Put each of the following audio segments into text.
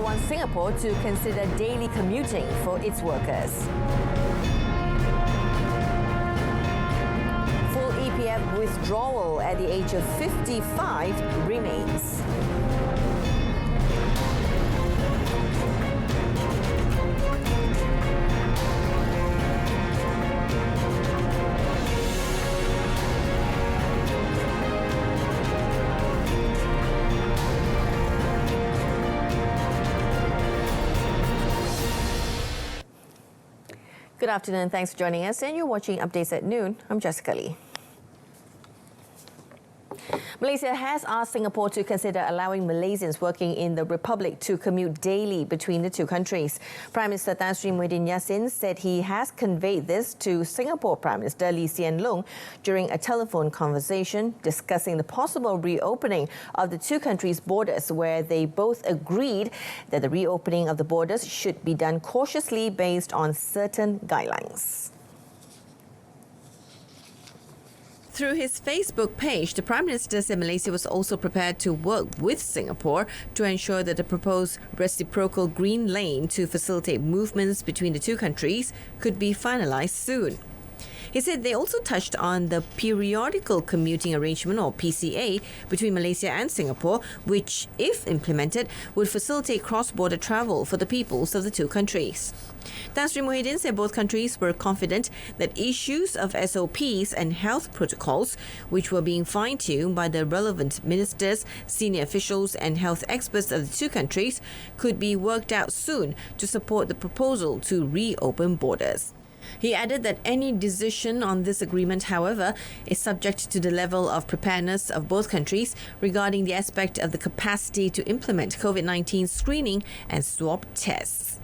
wants Singapore to consider daily commuting for its workers. Full EPF withdrawal at the age of 55 remains. Good afternoon, thanks for joining us, and you're watching Updates at Noon. I'm Jessica Lee. Malaysia has asked Singapore to consider allowing Malaysians working in the Republic to commute daily between the two countries. Prime Minister Tan Sri Muhyiddin Yassin said he has conveyed this to Singapore Prime Minister Lee Hsien Loong during a telephone conversation discussing the possible reopening of the two countries' borders, where they both agreed that the reopening of the borders should be done cautiously based on certain guidelines. Through his Facebook page, the Prime Minister said Malaysia was also prepared to work with Singapore to ensure that the proposed reciprocal green lane to facilitate movements between the two countries could be finalised soon. He said they also touched on the periodical commuting arrangement, or PCA, between Malaysia and Singapore, which, if implemented, would facilitate cross-border travel for the peoples of the two countries. Tan Sri Muhyiddin said both countries were confident that issues of SOPs and health protocols, which were being fine-tuned by the relevant ministers, senior officials and health experts of the two countries, could be worked out soon to support the proposal to reopen borders. He added that any decision on this agreement, however, is subject to the level of preparedness of both countries regarding the aspect of the capacity to implement COVID-19 screening and swab tests.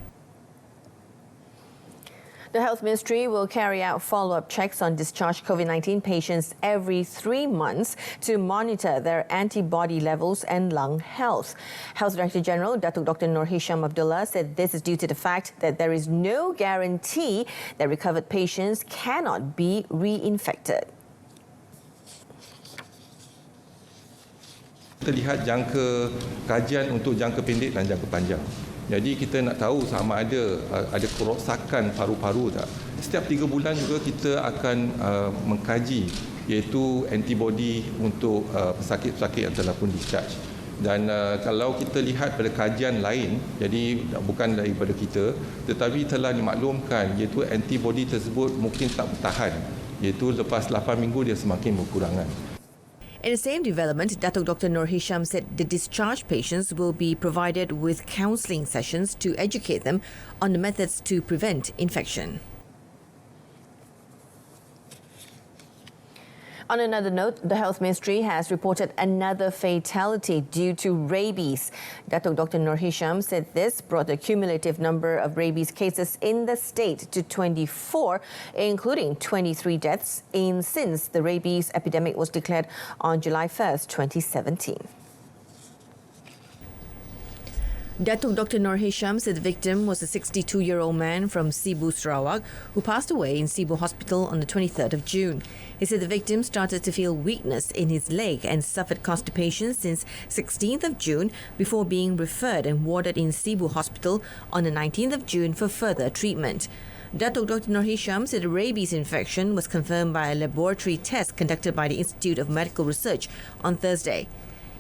The Health Ministry will carry out follow-up checks on discharged COVID-19 patients every 3 months to monitor their antibody levels and lung health. Health Director General Datuk Dr. Nur Hisham Abdullah said this is due to the fact that there is no guarantee that recovered patients cannot be reinfected. Kita lihat jangka kajian untuk jangka pendek dan jangka panjang. Jadi kita nak tahu sama ada kerosakan paru-paru tak. Setiap 3 bulan juga kita akan mengkaji, iaitu antibody untuk pesakit-pesakit yang telah pun discharge. Dan kalau kita lihat pada kajian lain, jadi bukan daripada kita, tetapi telah dimaklumkan iaitu antibody tersebut mungkin tak bertahan, iaitu lepas 8 minggu dia semakin berkurangan. In the same development, Datuk Dr. Nur Hisham said the discharged patients will be provided with counselling sessions to educate them on the methods to prevent infection. On another note, the Health Ministry has reported another fatality due to rabies. Datuk Dr. Nur Hisham said this brought the cumulative number of rabies cases in the state to 24, including 23 deaths since the rabies epidemic was declared on July 1st, 2017. Datuk Dr. Nur Hisham said the victim was a 62-year-old man from Sibu, Sarawak, who passed away in Sibu Hospital on the 23rd of June. He said the victim started to feel weakness in his leg and suffered constipation since 16th of June before being referred and warded in Sibu Hospital on the 19th of June for further treatment. Datuk Dr. Nur Hisham said the rabies infection was confirmed by a laboratory test conducted by the Institute of Medical Research on Thursday.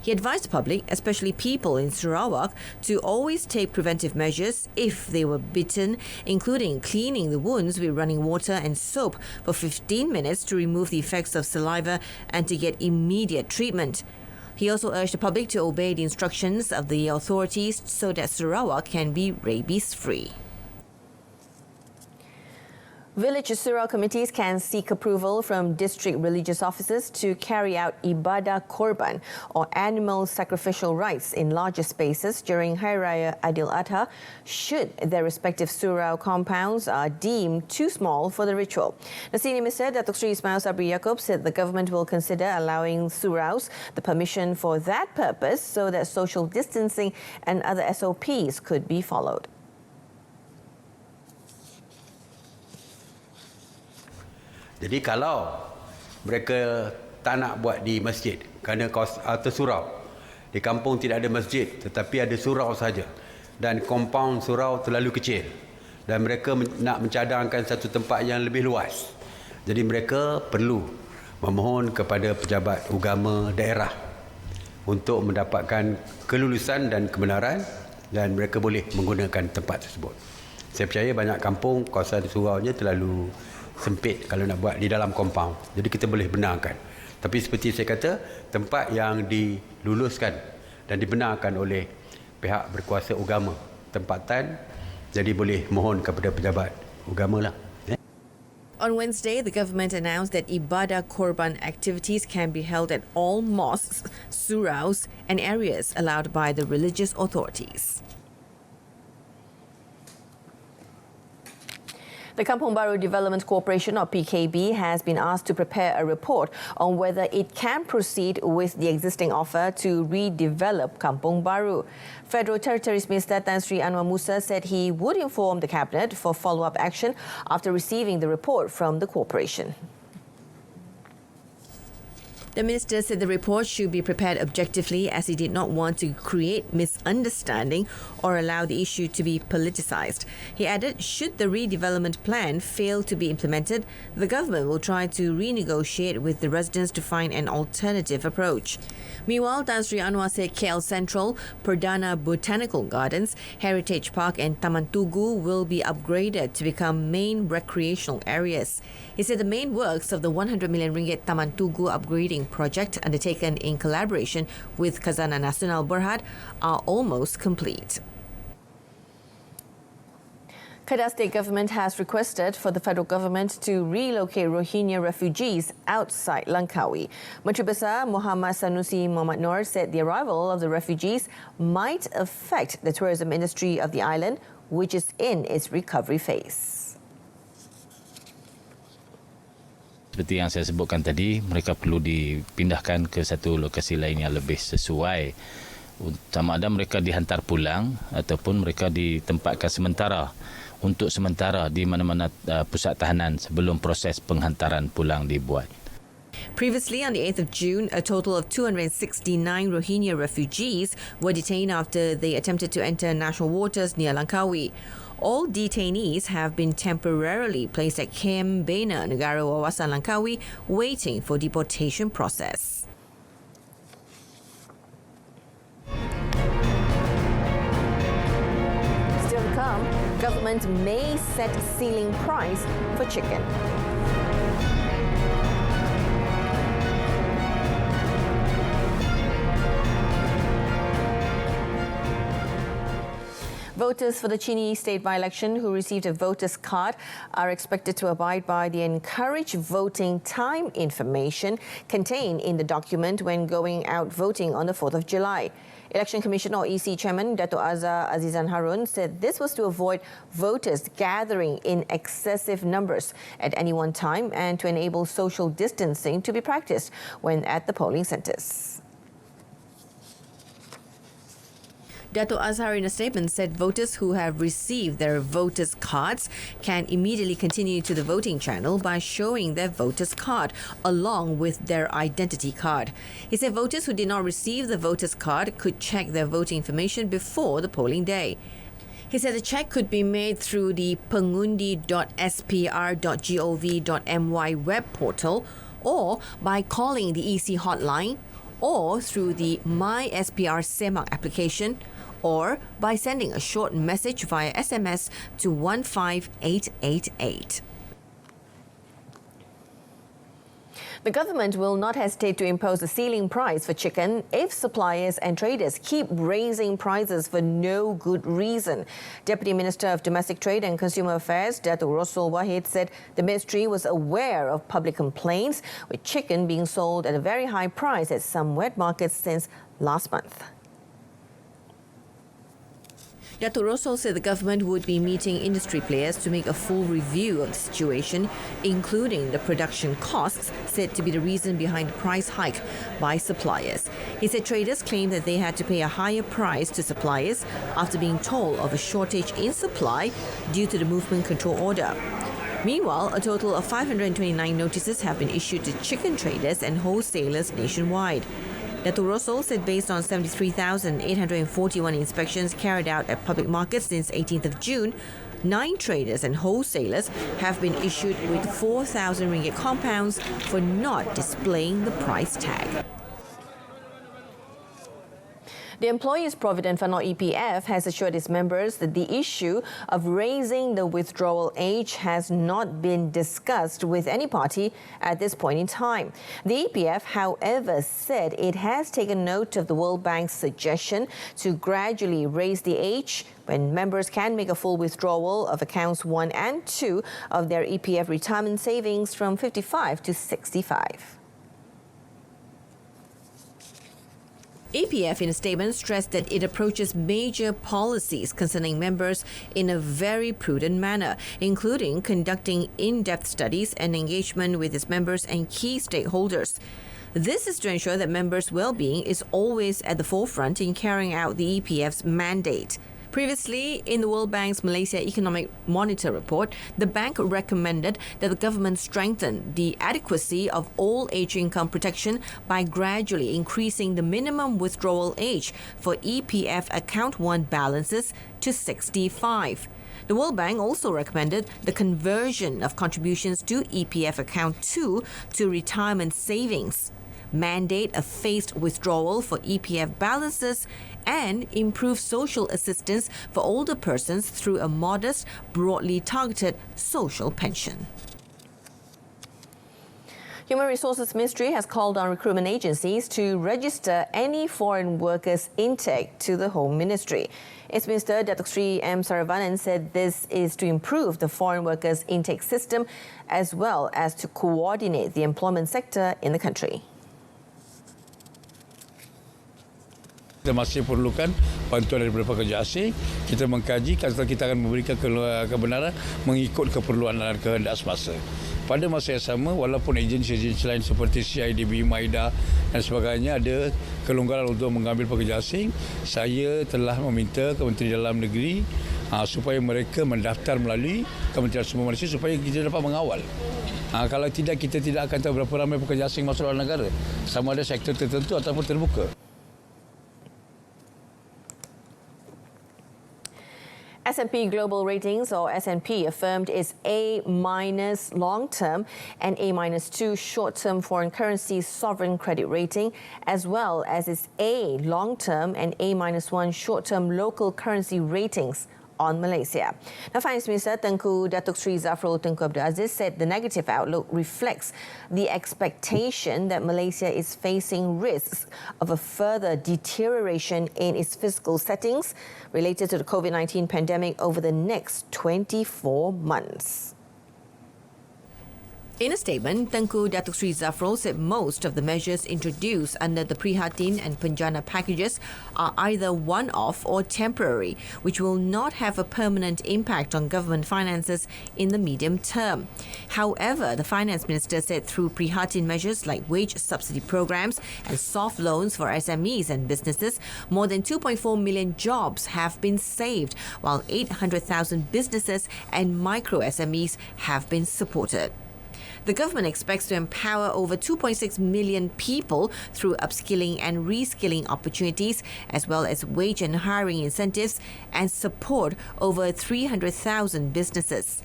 He advised the public, especially people in Sarawak, to always take preventive measures if they were bitten, including cleaning the wounds with running water and soap for 15 minutes to remove the effects of saliva and to get immediate treatment. He also urged the public to obey the instructions of the authorities so that Sarawak can be rabies-free. Village Surau committees can seek approval from district religious officers to carry out ibadah korban, or animal sacrificial rites, in larger spaces during Hari Raya Aidil-Adha should their respective surau compounds are deemed too small for the ritual. The Senior Minister Datuk Sri Ismail Sabri Yaakob said the government will consider allowing suraus the permission for that purpose so that social distancing and other SOPs could be followed. Jadi kalau mereka tak nak buat di masjid kerana tersurau, di kampung tidak ada masjid tetapi ada surau saja, dan kompaun surau terlalu kecil dan mereka nak mencadangkan satu tempat yang lebih luas. Jadi mereka perlu memohon kepada pejabat agama daerah untuk mendapatkan kelulusan dan kebenaran dan mereka boleh menggunakan tempat tersebut. Saya percaya banyak kampung kawasan suraunya terlalu sempit kalau nak buat di dalam kompaun. Jadi kita boleh benarkan. Tapi seperti saya kata, tempat yang diluluskan dan dibenarkan oleh pihak berkuasa agama tempatan, jadi boleh mohon kepada pejabat agama lah. On Wednesday, the government announced that ibadah korban activities can be held at all mosques, suraus, and areas allowed by the religious authorities. The Kampung Baru Development Corporation, or PKB, has been asked to prepare a report on whether it can proceed with the existing offer to redevelop Kampung Baru. Federal Territories Minister Tan Sri Anwar Musa said he would inform the Cabinet for follow-up action after receiving the report from the corporation. The minister said the report should be prepared objectively as he did not want to create misunderstanding or allow the issue to be politicized. He added, should the redevelopment plan fail to be implemented, the government will try to renegotiate with the residents to find an alternative approach. Meanwhile, Tan Sri Anwar said KL Central, Perdana Botanical Gardens, Heritage Park and Taman Tugu will be upgraded to become main recreational areas. He said the main works of the 100 million ringgit Taman Tugu upgrading project undertaken in collaboration with Khazanah Nasional Berhad are almost complete. Kedah State Government has requested for the federal government to relocate Rohingya refugees outside Langkawi. Menteri Besar Muhammad Sanusi Muhammad Noor said the arrival of the refugees might affect the tourism industry of the island, which is in its recovery phase. Seperti yang saya sebutkan tadi, mereka perlu dipindahkan ke satu lokasi lain yang lebih sesuai. Sama ada mereka dihantar pulang ataupun mereka ditempatkan untuk sementara di mana-mana pusat tahanan sebelum proses penghantaran pulang dibuat. Previously, on the 8th of June, a total of 269 Rohingya refugees were detained after they attempted to enter national waters near Langkawi. All detainees have been temporarily placed at Kem Bena Negara Wawasan Langkawi, waiting for deportation process. Still to come, government may set ceiling price for chicken. Voters for the Chini state by-election who received a voter's card are expected to abide by the encouraged voting time information contained in the document when going out voting on the 4th of July. Election Commission or EC Chairman Dato' Azhar Azizan Harun said this was to avoid voters gathering in excessive numbers at any one time and to enable social distancing to be practiced when at the polling centres. Dato' Azhar in a statement said voters who have received their voters' cards can immediately continue to the voting channel by showing their voters' card along with their identity card. He said voters who did not receive the voters' card could check their voting information before the polling day. He said the check could be made through the pengundi.spr.gov.my web portal or by calling the EC hotline or through the My SPR Semak application or by sending a short message via SMS to 15888. The government will not hesitate to impose a ceiling price for chicken if suppliers and traders keep raising prices for no good reason. Deputy Minister of Domestic Trade and Consumer Affairs, Dato' Rosul Wahid, said the ministry was aware of public complaints with chicken being sold at a very high price at some wet markets since last month. Dato' Rosul said the government would be meeting industry players to make a full review of the situation, including the production costs said to be the reason behind the price hike by suppliers. He said traders claimed that they had to pay a higher price to suppliers after being told of a shortage in supply due to the movement control order. Meanwhile, a total of 529 notices have been issued to chicken traders and wholesalers nationwide. Datuk Rosol said based on 73,841 inspections carried out at public markets since 18th of June, 9 traders and wholesalers have been issued with 4,000 ringgit compounds for not displaying the price tag. The Employees Provident Fund, or EPF, has assured its members that the issue of raising the withdrawal age has not been discussed with any party at this point in time. The EPF, however, said it has taken note of the World Bank's suggestion to gradually raise the age when members can make a full withdrawal of accounts 1 and 2 of their EPF retirement savings from 55 to 65. EPF in a statement stressed that it approaches major policies concerning members in a very prudent manner, including conducting in-depth studies and engagement with its members and key stakeholders. This is to ensure that members' well-being is always at the forefront in carrying out the EPF's mandate. Previously, in the World Bank's Malaysia Economic Monitor report, the bank recommended that the government strengthen the adequacy of all age income protection by gradually increasing the minimum withdrawal age for EPF Account 1 balances to 65. The World Bank also recommended the conversion of contributions to EPF Account 2 to retirement savings, mandate a phased withdrawal for EPF balances, and improve social assistance for older persons through a modest, broadly targeted social pension. Human Resources Ministry has called on recruitment agencies to register any foreign workers' intake to the Home Ministry. Its Minister, Datuk Sri M. Saravanan, said this is to improve the foreign workers' intake system as well as to coordinate the employment sector in the country. Kita masih perlukan bantuan daripada pekerja asing. Kita mengkaji, kita akan memberikan kebenaran mengikut keperluan dan kehendak semasa. Pada masa yang sama, walaupun agensi-agensi lain seperti CIDB, MAIDA dan sebagainya ada kelonggaran untuk mengambil pekerja asing, saya telah meminta Kementerian Dalam Negeri supaya mereka mendaftar melalui Kementerian Sumber Malaysia supaya kita dapat mengawal. Kalau tidak, kita tidak akan tahu berapa ramai pekerja asing masuk dalam negara, sama ada sektor tertentu ataupun terbuka. S&P Global Ratings, or S&P, affirmed its A- long-term and A-2 short-term foreign currency sovereign credit rating, as well as its A long-term and A-1 short-term local currency ratings on Malaysia. Now, Finance Minister Tengku Datuk Sri Zafrul Tunku Abdul Aziz said the negative outlook reflects the expectation that Malaysia is facing risks of a further deterioration in its fiscal settings related to the COVID-19 pandemic over the next 24 months. In a statement, Tengku Datuk Sri Zafrul said most of the measures introduced under the Prihatin and Penjana packages are either one-off or temporary, which will not have a permanent impact on government finances in the medium term. However, the Finance Minister said through Prihatin measures like wage subsidy programs and soft loans for SMEs and businesses, more than 2.4 million jobs have been saved, while 800,000 businesses and micro SMEs have been supported. The government expects to empower over 2.6 million people through upskilling and reskilling opportunities, as well as wage and hiring incentives, and support over 300,000 businesses.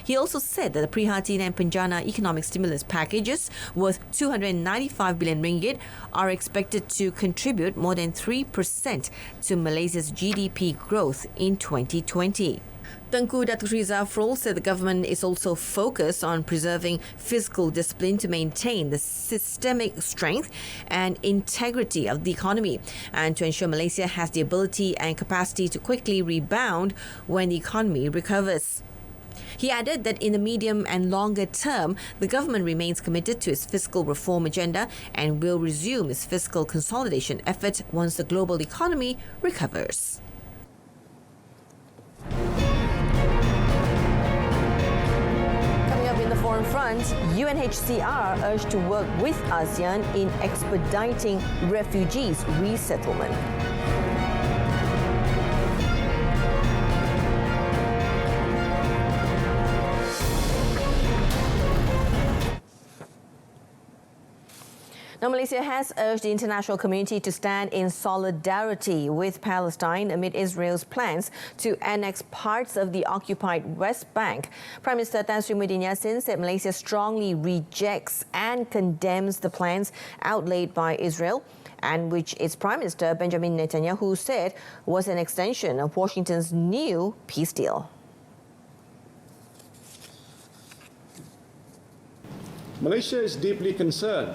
He also said that the Prihatin and Penjana economic stimulus packages worth 295 billion ringgit are expected to contribute more than 3% to Malaysia's GDP growth in 2020. Tengku Datuk Sri Zafrul said the government is also focused on preserving fiscal discipline to maintain the systemic strength and integrity of the economy and to ensure Malaysia has the ability and capacity to quickly rebound when the economy recovers. He added that in the medium and longer term, the government remains committed to its fiscal reform agenda and will resume its fiscal consolidation effort once the global economy recovers. In the foreign front, UNHCR urged to work with ASEAN in expediting refugees' resettlement. Now, Now, Malaysia has urged the international community to stand in solidarity with Palestine amid Israel's plans to annex parts of the occupied West Bank. Prime Minister Tan Sri Muhyiddin Yassin said Malaysia strongly rejects and condemns the plans outlaid by Israel, and which its Prime Minister Benjamin Netanyahu said was an extension of Washington's new peace deal. Malaysia is deeply concerned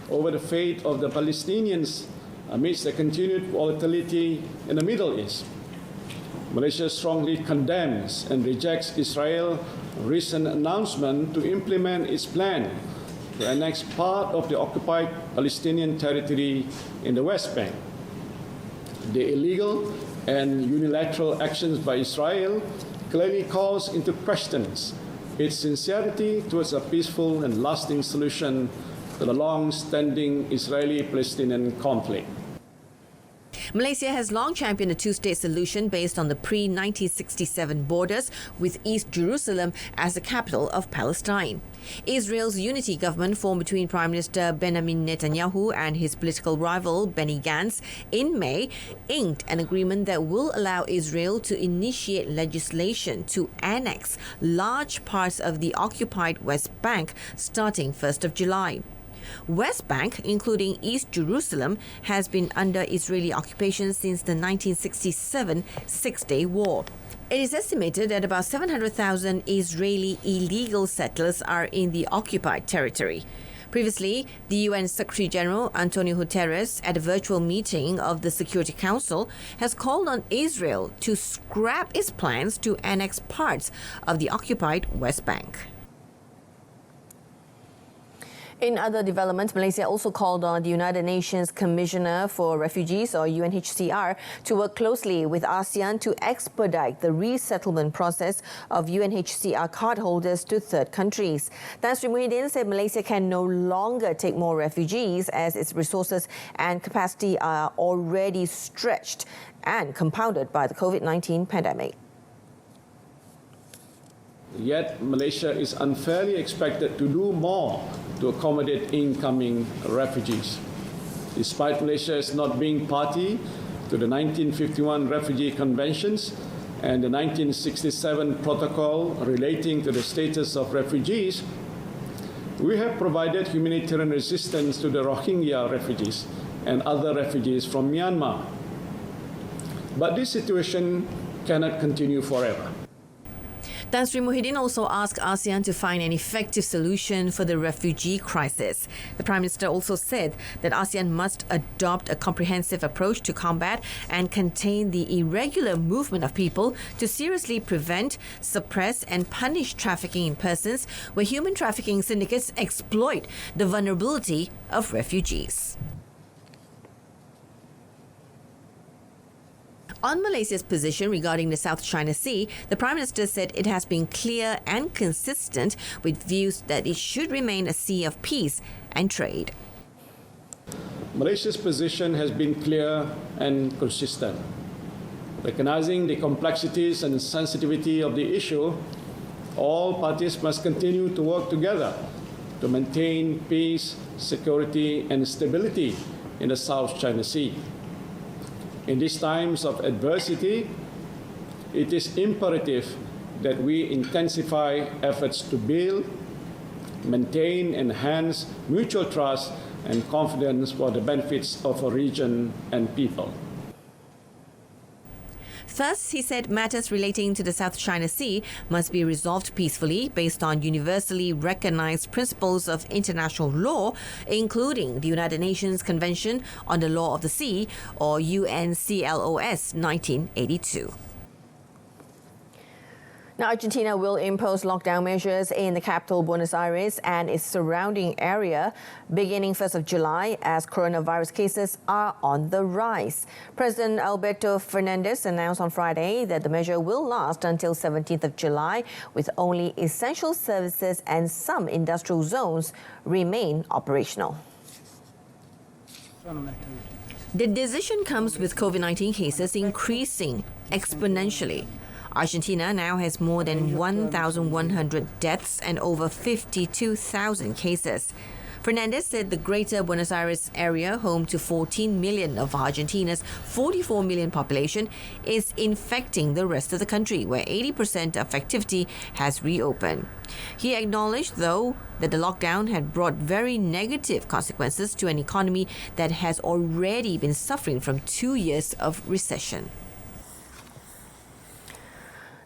over the fate of the Palestinians amidst the continued volatility in the Middle East. Malaysia strongly condemns and rejects Israel's recent announcement to implement its plan to annex part of the occupied Palestinian territory in the West Bank. The illegal and unilateral actions by Israel clearly calls into questions its sincerity towards a peaceful and lasting solution to the long-standing Israeli-Palestinian conflict. Malaysia has long championed a two-state solution based on the pre-1967 borders, with East Jerusalem as the capital of Palestine. Israel's unity government, formed between Prime Minister Benjamin Netanyahu and his political rival Benny Gantz in May, inked an agreement that will allow Israel to initiate legislation to annex large parts of the occupied West Bank starting 1st of July. West Bank, including East Jerusalem, has been under Israeli occupation since the 1967 Six-Day War. It is estimated that about 700,000 Israeli illegal settlers are in the occupied territory. Previously, the UN Secretary General Antonio Guterres, at a virtual meeting of the Security Council, has called on Israel to scrap its plans to annex parts of the occupied West Bank. In other developments, Malaysia also called on the United Nations Commissioner for Refugees, or UNHCR, to work closely with ASEAN to expedite the resettlement process of UNHCR cardholders to third countries. Tan Sri Muhyiddin said Malaysia can no longer take more refugees as its resources and capacity are already stretched and compounded by the COVID-19 pandemic. Yet Malaysia is unfairly expected to do more to accommodate incoming refugees. Despite Malaysia's not being party to the 1951 Refugee Conventions and the 1967 Protocol relating to the status of refugees, we have provided humanitarian assistance to the Rohingya refugees and other refugees from Myanmar. But this situation cannot continue forever. Tan Sri Muhyiddin also asked ASEAN to find an effective solution for the refugee crisis. The Prime Minister also said that ASEAN must adopt a comprehensive approach to combat and contain the irregular movement of people to seriously prevent, suppress and punish trafficking in persons where human trafficking syndicates exploit the vulnerability of refugees. On Malaysia's position regarding the South China Sea, the Prime Minister said it has been clear and consistent with views that it should remain a sea of peace and trade. Malaysia's position has been clear and consistent. Recognizing the complexities and sensitivity of the issue, all parties must continue to work together to maintain peace, security and stability in the South China Sea. In these times of adversity, it is imperative that we intensify efforts to build, maintain, enhance mutual trust and confidence for the benefits of a region and people. Thus, he said matters relating to the South China Sea must be resolved peacefully based on universally recognized principles of international law, including the United Nations Convention on the Law of the Sea, or UNCLOS 1982. Now, Argentina will impose lockdown measures in the capital, Buenos Aires, and its surrounding area beginning 1st of July as coronavirus cases are on the rise. President Alberto Fernandez announced on Friday that the measure will last until 17th of July, with only essential services and some industrial zones remain operational. The decision comes with COVID-19 cases increasing exponentially. Argentina now has more than 1,100 deaths and over 52,000 cases. Fernandez said the greater Buenos Aires area, home to 14 million of Argentina's 44 million population, is infecting the rest of the country, where 80% of activity has reopened. He acknowledged, though, that the lockdown had brought very negative consequences to an economy that has already been suffering from 2 years of recession.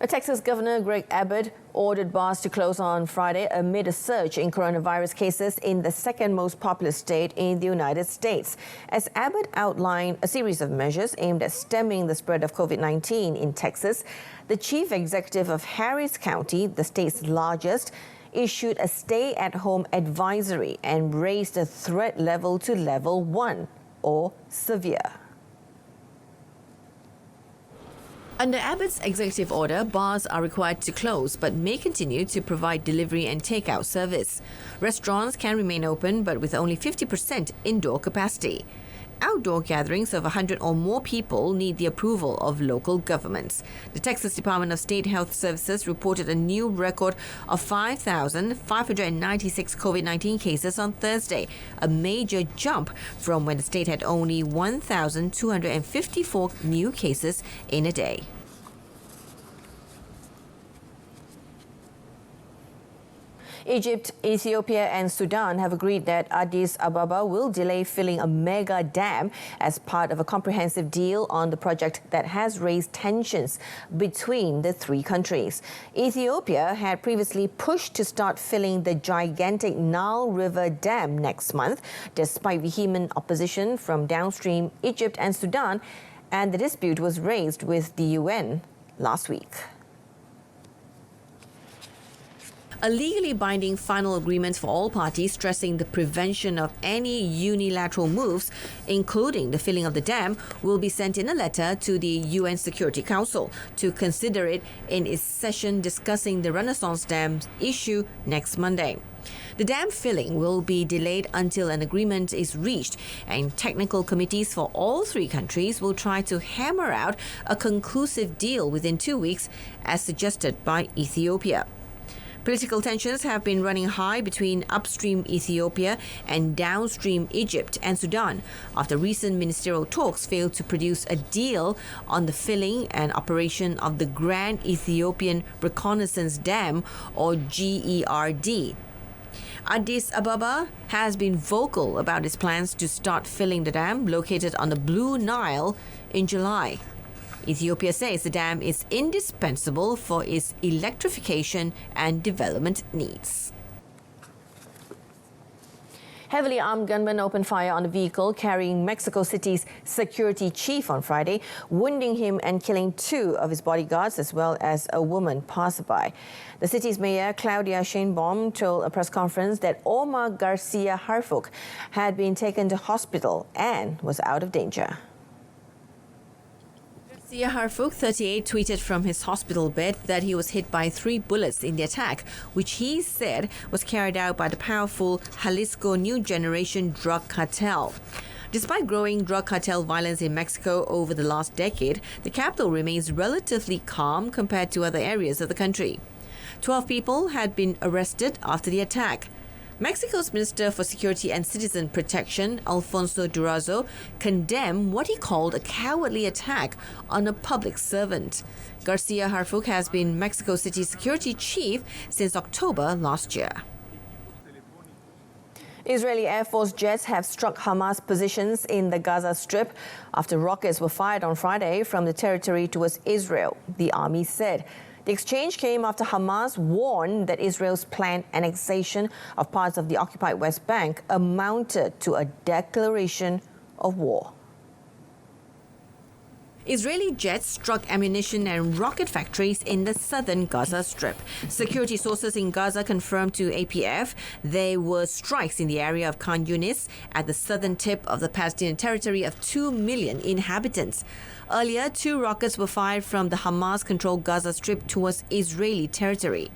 Texas Governor Greg Abbott ordered bars to close on Friday amid a surge in coronavirus cases in the second most populous state in the United States. As Abbott outlined a series of measures aimed at stemming the spread of COVID-19 in Texas, the chief executive of Harris County, the state's largest, issued a stay-at-home advisory and raised the threat level to level 1, or severe. Under Abbott's executive order, bars are required to close but may continue to provide delivery and takeout service. Restaurants can remain open but with only 50% indoor capacity. Outdoor gatherings of 100 or more people need the approval of local governments. The Texas Department of State Health Services reported a new record of 5,596 COVID-19 cases on Thursday, a major jump from when the state had only 1,254 new cases in a day. Egypt, Ethiopia and Sudan have agreed that Addis Ababa will delay filling a mega dam as part of a comprehensive deal on the project that has raised tensions between the three countries. Ethiopia had previously pushed to start filling the gigantic Nile River Dam next month, despite vehement opposition from downstream Egypt and Sudan, and the dispute was raised with the UN last week. A legally binding final agreement for all parties stressing the prevention of any unilateral moves, including the filling of the dam, will be sent in a letter to the UN Security Council to consider it in its session discussing the Renaissance Dam issue next Monday. The dam filling will be delayed until an agreement is reached, and technical committees for all three countries will try to hammer out a conclusive deal within 2 weeks, as suggested by Ethiopia. Political tensions have been running high between upstream Ethiopia and downstream Egypt and Sudan after recent ministerial talks failed to produce a deal on the filling and operation of the Grand Ethiopian Reconnaissance Dam, or GERD. Addis Ababa has been vocal about its plans to start filling the dam located on the Blue Nile in July. Ethiopia says the dam is indispensable for its electrification and development needs. Heavily armed gunmen opened fire on a vehicle carrying Mexico City's security chief on Friday, wounding him and killing 2 of his bodyguards as well as a woman passerby. The city's mayor, Claudia Sheinbaum, told a press conference that Omar Garcia Harfuk had been taken to hospital and was out of danger. Garcia Harfuk, 38, tweeted from his hospital bed that he was hit by 3 bullets in the attack, which he said was carried out by the powerful Jalisco New Generation drug cartel. Despite growing drug cartel violence in Mexico over the last decade, the capital remains relatively calm compared to other areas of the country. 12 people had been arrested after the attack. Mexico's Minister for Security and Citizen Protection, Alfonso Durazo, condemned what he called a cowardly attack on a public servant. Garcia Harfuk has been Mexico City's security chief since October last year. Israeli Air Force jets have struck Hamas positions in the Gaza Strip after rockets were fired on Friday from the territory towards Israel, the army said. The exchange came after Hamas warned that Israel's planned annexation of parts of the occupied West Bank amounted to a declaration of war. Israeli jets struck ammunition and rocket factories in the southern Gaza Strip. Security sources in Gaza confirmed to APF there were strikes in the area of Khan Yunis at the southern tip of the Palestinian territory of 2 million inhabitants. Earlier, 2 rockets were fired from the Hamas-controlled Gaza Strip towards Israeli territory.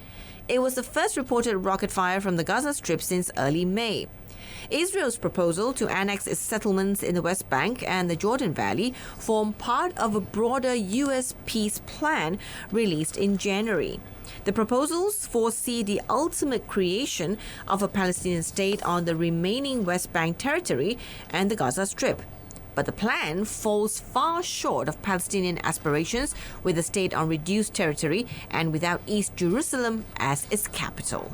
It was the first reported rocket fire from the Gaza Strip since early May. Israel's proposal to annex its settlements in the West Bank and the Jordan Valley form part of a broader US peace plan released in January. The proposals foresee the ultimate creation of a Palestinian state on the remaining West Bank territory and the Gaza Strip. But the plan falls far short of Palestinian aspirations, with the state on reduced territory and without East Jerusalem as its capital.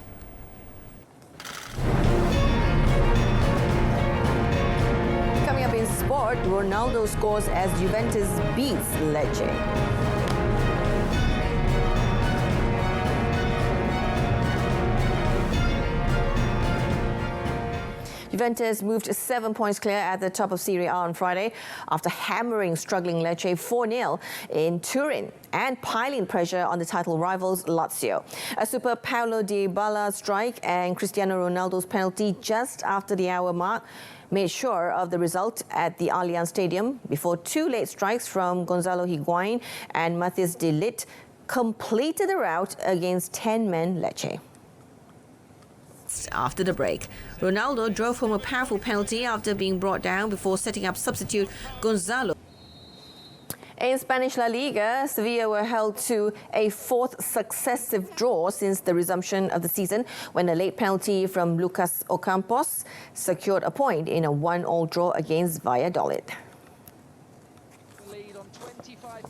Coming up in sport, Ronaldo scores as Juventus beats Lecce. Juventus moved 7 points clear at the top of Serie A on Friday after hammering struggling Lecce 4-0 in Turin and piling pressure on the title rivals Lazio. A super Paulo Dybala strike and Cristiano Ronaldo's penalty just after the hour mark made sure of the result at the Allianz Stadium before two late strikes from Gonzalo Higuain and Mathis de Ligt completed the rout against 10-men Lecce. After the break, Ronaldo drove home a powerful penalty after being brought down before setting up substitute Gonzalo. In Spanish La Liga, Sevilla were held to a fourth successive draw since the resumption of the season when a late penalty from Lucas Ocampos secured a point in a 1-1 draw against Valladolid.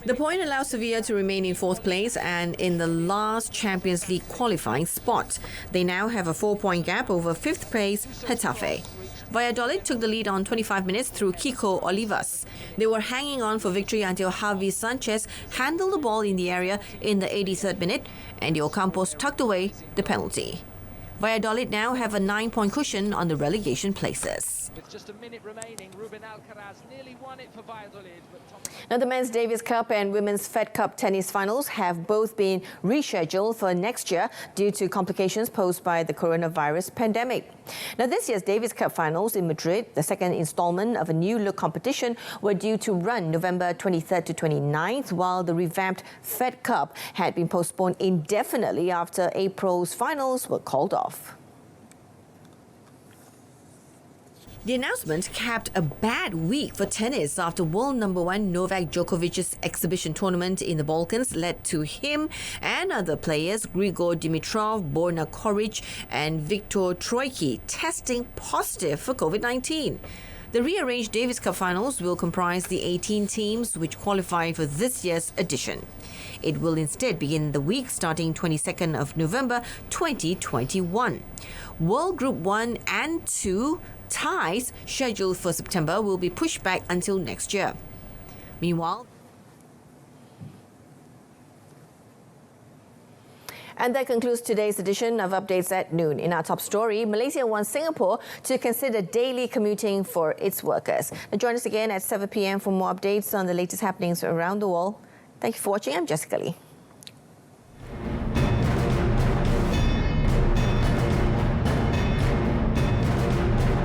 The point allows Sevilla to remain in fourth place and in the last Champions League qualifying spot. They now have a 4-point gap over fifth place Getafe. Valladolid took the lead on 25 minutes through Kiko Olivas. They were hanging on for victory until Javi Sanchez handled the ball in the area in the 83rd minute and Ocampos tucked away the penalty. Valladolid now have a 9-point cushion on the relegation places. With just a minute remaining, Ruben Alcaraz nearly won it for Valladolid. Now, the Men's Davis Cup and Women's Fed Cup tennis finals have both been rescheduled for next year due to complications posed by the coronavirus pandemic. Now, this year's Davis Cup finals in Madrid, the second installment of a new-look competition, were due to run November 23rd to 29th, while the revamped Fed Cup had been postponed indefinitely after April's finals were called off. The announcement capped a bad week for tennis after world number one Novak Djokovic's exhibition tournament in the Balkans led to him and other players, Grigor Dimitrov, Borna Koric and Viktor Troicki, testing positive for COVID-19. The rearranged Davis Cup finals will comprise the 18 teams which qualify for this year's edition. It will instead begin the week starting 22nd of November 2021. World Group 1 and 2 ties scheduled for September will be pushed back until next year. Meanwhile, and that concludes today's edition of Updates at Noon. In our top story, Malaysia wants Singapore to consider daily commuting for its workers. Now join us again at 7 p.m. for more updates on the latest happenings around the world. Thank you for watching. I'm Jessica Lee.